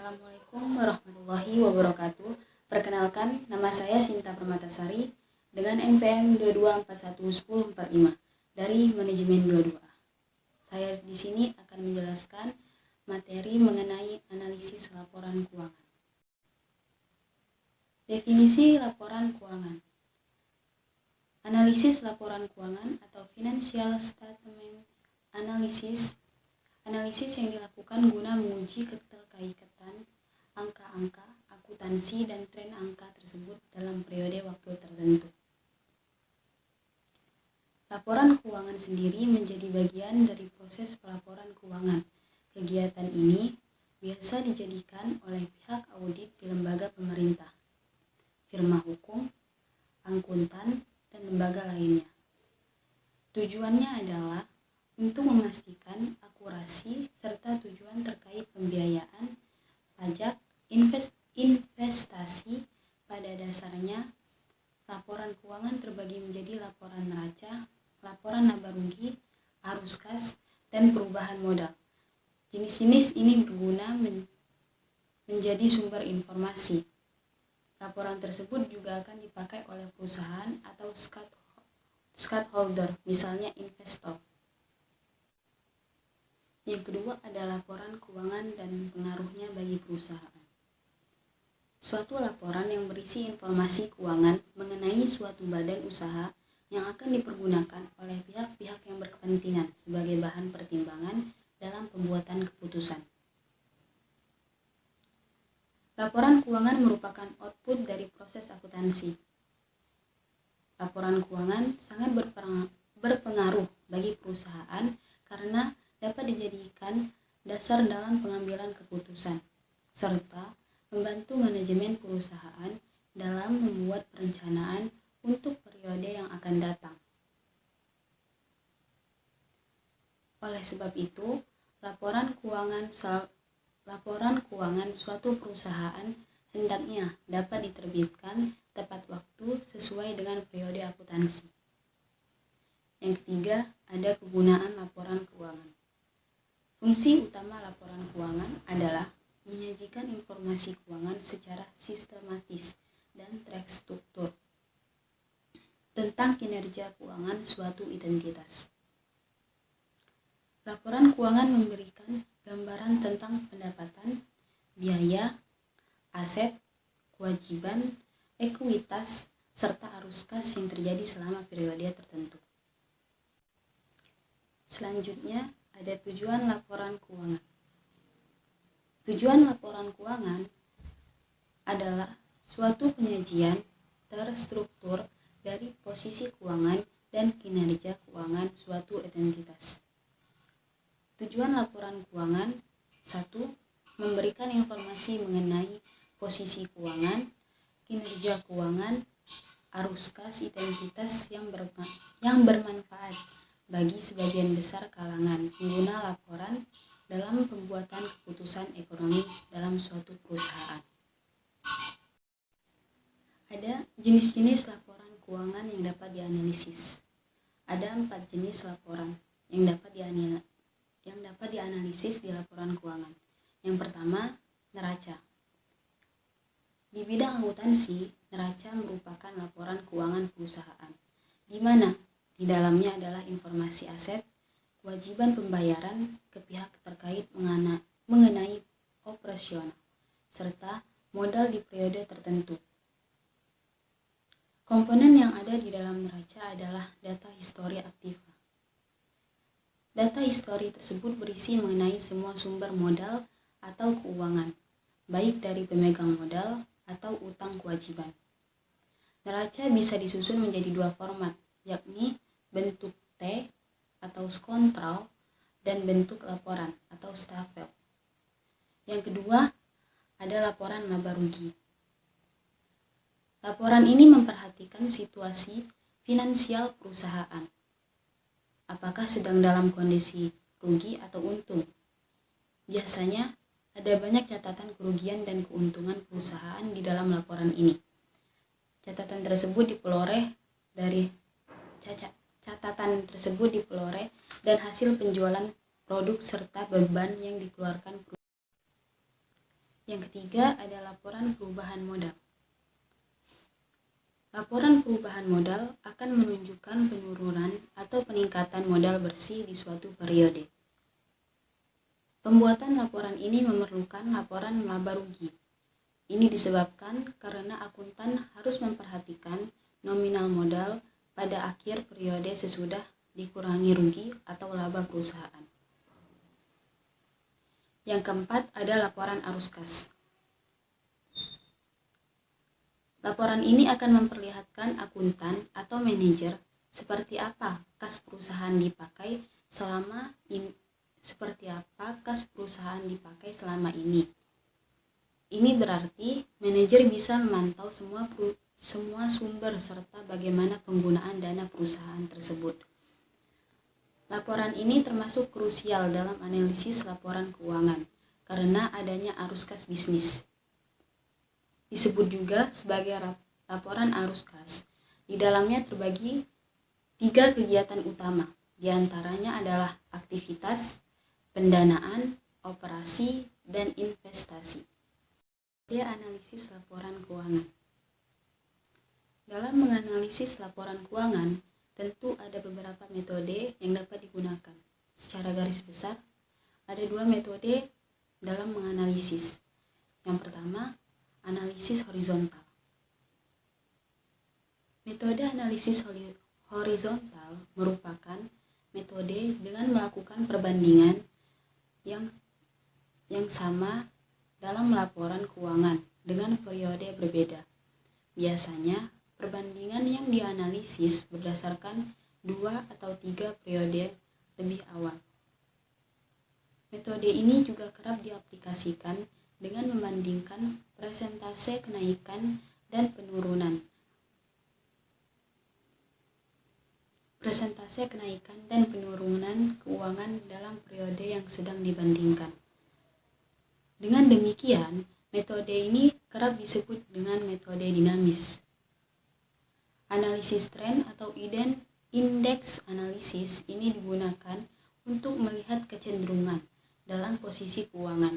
Assalamualaikum warahmatullahi wabarakatuh. Perkenalkan, nama saya Sinta Permatasari dengan NPM 22411045 dari Manajemen 22A. Saya di sini akan menjelaskan materi mengenai analisis laporan keuangan. Definisi laporan keuangan. Analisis laporan keuangan atau financial statement analysis yang dilakukan guna menguji keterkaitan angka-angka, akuntansi, dan tren angka tersebut dalam periode waktu tertentu. Laporan keuangan sendiri menjadi bagian dari proses pelaporan keuangan. Kegiatan ini biasa dijadikan oleh pihak audit di lembaga pemerintah, firma hukum, akuntan, dan lembaga lainnya. Tujuannya adalah untuk memastikan akurasi serta tujuan terkait pembiayaan, pajak, investasi. Pada dasarnya, laporan keuangan terbagi menjadi laporan neraca, laporan laba rugi, arus kas, dan perubahan modal. Jenis-jenis ini berguna menjadi sumber informasi. Laporan tersebut juga akan dipakai oleh perusahaan atau stakeholder, misalnya investor. Yang kedua adalah laporan keuangan dan pengaruhnya bagi perusahaan. Suatu laporan yang berisi informasi keuangan mengenai suatu badan usaha yang akan dipergunakan oleh pihak-pihak yang berkepentingan sebagai bahan pertimbangan dalam pembuatan keputusan. Laporan keuangan merupakan output dari proses akuntansi. Laporan keuangan sangat berpengaruh bagi perusahaan karena dapat dijadikan dasar dalam pengambilan keputusan, serta membantu manajemen perusahaan dalam membuat perencanaan untuk periode yang akan datang. Oleh sebab itu, laporan keuangan suatu perusahaan hendaknya dapat diterbitkan tepat waktu sesuai dengan periode akuntansi. Yang ketiga, ada kegunaan laporan keuangan. Fungsi utama laporan keuangan adalah menyajikan informasi keuangan secara sistematis dan terstruktur tentang kinerja keuangan suatu entitas. Laporan keuangan memberikan gambaran tentang pendapatan, biaya, aset, kewajiban, ekuitas, serta arus kas yang terjadi selama periode tertentu. Selanjutnya, ada tujuan laporan keuangan. Tujuan laporan keuangan adalah suatu penyajian terstruktur dari posisi keuangan dan kinerja keuangan suatu entitas. Tujuan laporan keuangan 1. Memberikan informasi mengenai posisi keuangan, kinerja keuangan, arus kas identitas yang bermanfaat bagi sebagian besar kalangan pengguna laporan dalam pembuatan keputusan ekonomi dalam suatu perusahaan. Ada jenis-jenis laporan keuangan yang dapat dianalisis. Ada 4 jenis laporan yang dapat dianalisis di laporan keuangan. Yang pertama, neraca. Di bidang akuntansi, neraca merupakan laporan keuangan perusahaan, di mana di dalamnya adalah informasi aset, kewajiban pembayaran ke pihak terkait mengenai operasional, serta modal di periode tertentu. Komponen yang ada di dalam neraca adalah data histori aktiva. Data histori tersebut berisi mengenai semua sumber modal atau keuangan, baik dari pemegang modal atau utang kewajiban. Neraca bisa disusun menjadi 2 format, yakni bentuk T atau skontrol dan bentuk laporan atau stafel. Yang kedua, ada laporan laba rugi. Laporan ini memperhatikan situasi finansial perusahaan. Apakah sedang dalam kondisi rugi atau untung? Biasanya ada banyak catatan kerugian dan keuntungan perusahaan di dalam laporan ini. Catatan tersebut diperoleh dan hasil penjualan produk serta beban yang dikeluarkan perusahaan. Yang ketiga ada laporan perubahan modal. Laporan perubahan modal akan menunjukkan penurunan atau peningkatan modal bersih di suatu periode. Pembuatan laporan ini memerlukan laporan laba rugi. Ini disebabkan karena akuntan harus memperhatikan nominal modal pada akhir periode sesudah dikurangi rugi atau laba perusahaan. Yang keempat ada laporan arus kas. Laporan ini akan memperlihatkan akuntan atau manajer seperti apa kas perusahaan dipakai selama ini. Ini berarti manajer bisa memantau semua sumber serta bagaimana penggunaan dana perusahaan tersebut. Laporan ini termasuk krusial dalam analisis laporan keuangan karena adanya arus kas bisnis. Disebut juga sebagai laporan arus kas. Di dalamnya terbagi 3 kegiatan utama, diantaranya adalah aktivitas, pendanaan, operasi, dan investasi. Ada analisis laporan keuangan. Dalam menganalisis laporan keuangan, tentu ada beberapa metode yang dapat digunakan. Secara garis besar, ada 2 metode dalam menganalisis. Yang pertama, analisis horizontal. Metode analisis horizontal merupakan metode dengan melakukan perbandingan yang sama dalam laporan keuangan dengan periode berbeda. Biasanya, perbandingan yang dianalisis berdasarkan 2 atau 3 periode lebih awal. Metode ini juga kerap diaplikasikan dengan membandingkan persentase kenaikan dan penurunan. Persentase kenaikan dan penurunan keuangan dalam periode yang sedang dibandingkan. Dengan demikian, metode ini kerap disebut dengan metode dinamis. Analisis tren atau indeks analisis ini digunakan untuk melihat kecenderungan dalam posisi keuangan.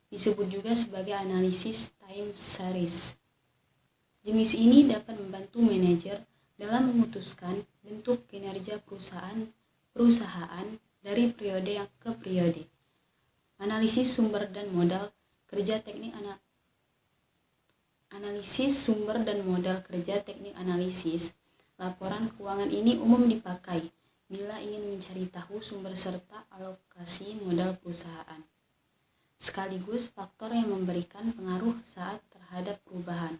Disebut juga sebagai analisis time series. Jenis ini dapat membantu manajer dalam memutuskan bentuk kinerja perusahaan dari periode ke periode. Analisis sumber dan modal kerja teknik analisis. Laporan keuangan ini umum dipakai bila ingin mencari tahu sumber serta alokasi modal perusahaan, sekaligus faktor yang memberikan pengaruh saat terhadap perubahan.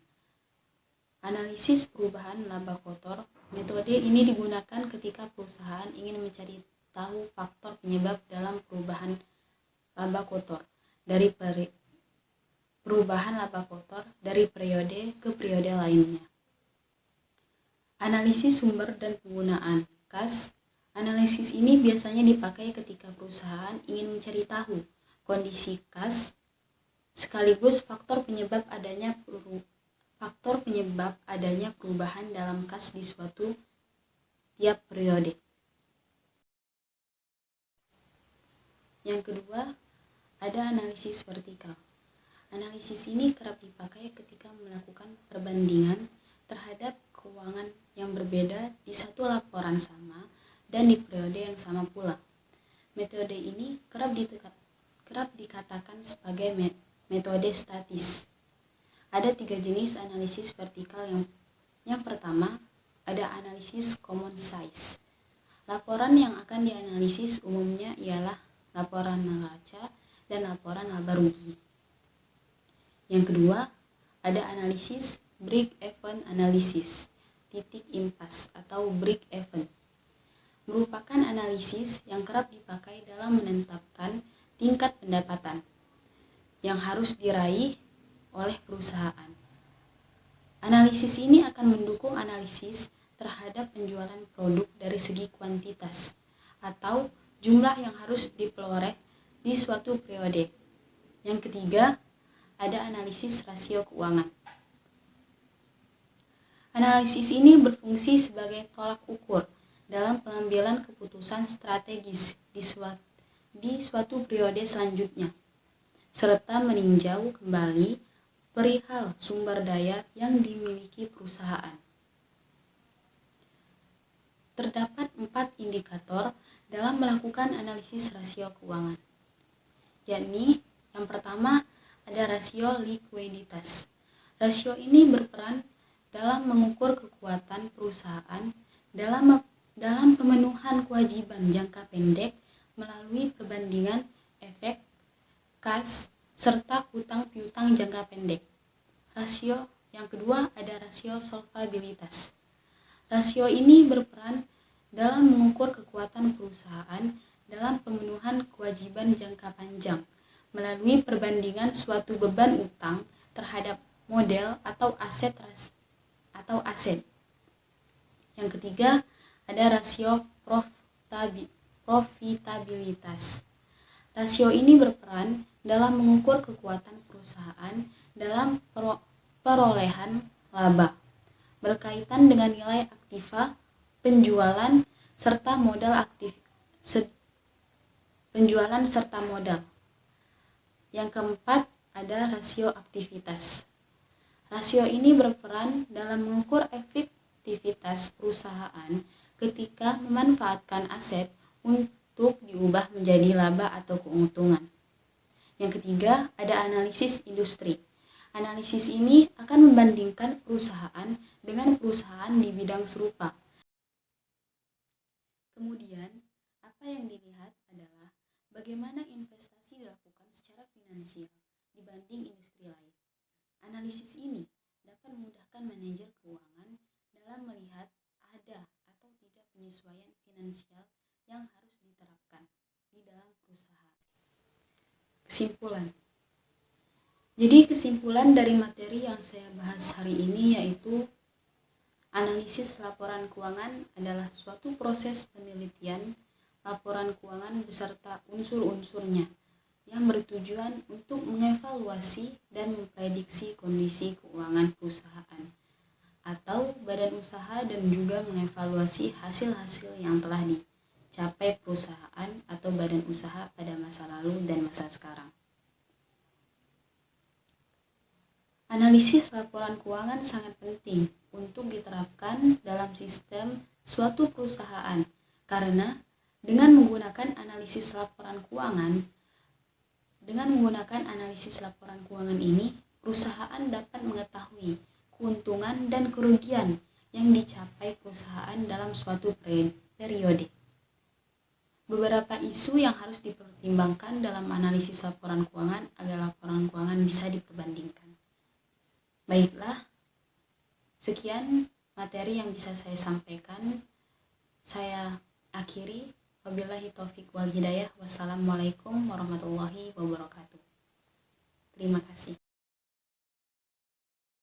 Analisis perubahan laba kotor. Metode ini digunakan ketika perusahaan ingin mencari tahu faktor penyebab dalam perubahan laba kotor dari periode ke periode lainnya. Analisis sumber dan penggunaan kas. Analisis ini biasanya dipakai ketika perusahaan ingin mencari tahu kondisi kas sekaligus faktor penyebab adanya perubahan dalam kas di suatu tiap periode. Yang kedua, ada analisis vertikal. Analisis ini kerap dipakai ketika melakukan perbandingan terhadap keuangan yang berbeda di satu laporan sama dan di periode yang sama pula. Metode ini kerap dikatakan sebagai metode statis. Ada 3 jenis analisis vertikal. Yang pertama, ada analisis common size. Laporan yang akan dianalisis umumnya ialah laporan neraca dan laporan laba rugi. Yang kedua, ada analisis break-even analysis, titik impas atau break-even. Merupakan analisis yang kerap dipakai dalam menetapkan tingkat pendapatan yang harus diraih oleh perusahaan. Analisis ini akan mendukung analisis terhadap penjualan produk dari segi kuantitas atau jumlah yang harus diperoleh di suatu periode. Yang ketiga, ada analisis rasio keuangan. Analisis ini berfungsi sebagai tolak ukur dalam pengambilan keputusan strategis di suatu periode selanjutnya. serta meninjau kembali perihal sumber daya yang dimiliki perusahaan. Terdapat 4 indikator dalam melakukan analisis rasio keuangan, yakni yang pertama ada rasio likuiditas. Rasio ini berperan dalam mengukur kekuatan perusahaan dalam pemenuhan kewajiban jangka pendek melalui perbandingan efek kas serta hutang piutang jangka pendek. Rasio yang kedua ada rasio solvabilitas. Rasio ini berperan dalam mengukur kekuatan perusahaan dalam pemenuhan kewajiban jangka panjang melalui perbandingan suatu beban utang terhadap modal atau aset. Yang ketiga ada rasio profitabilitas. Rasio ini berperan dalam mengukur kekuatan perusahaan dalam perolehan laba berkaitan dengan nilai aktiva, penjualan serta modal. Yang keempat ada rasio aktivitas. Rasio ini berperan dalam mengukur efektivitas perusahaan ketika memanfaatkan aset untuk diubah menjadi laba atau keuntungan. Yang ketiga ada analisis industri. Analisis ini akan membandingkan perusahaan dengan perusahaan di bidang serupa. Kemudian, apa yang dilihat adalah bagaimana investasi dilakukan secara finansial dibanding industri lain. Analisis ini dapat memudahkan manajer keuangan dalam melihat ada atau tidak penyesuaian finansial yang harus diterapkan di dalam perusahaan. Kesimpulan. Jadi kesimpulan dari materi yang saya bahas hari ini yaitu analisis laporan keuangan adalah suatu proses penelitian laporan keuangan beserta unsur-unsurnya yang bertujuan untuk mengevaluasi dan memprediksi kondisi keuangan perusahaan atau badan usaha dan juga mengevaluasi hasil-hasil yang telah dicapai perusahaan atau badan usaha pada masa lalu dan masa sekarang. Analisis laporan keuangan sangat penting untuk diterapkan dalam sistem suatu perusahaan karena dengan menggunakan analisis laporan keuangan ini, perusahaan dapat mengetahui keuntungan dan kerugian yang dicapai perusahaan dalam suatu periode. Beberapa isu yang harus dipertimbangkan dalam analisis laporan keuangan agar laporan keuangan bisa diperbandingkan. Baiklah, sekian materi yang bisa saya sampaikan. Saya akhiri. Wabillahi taufiq wal hidayah. Wassalamualaikum warahmatullahi wabarakatuh. Terima kasih.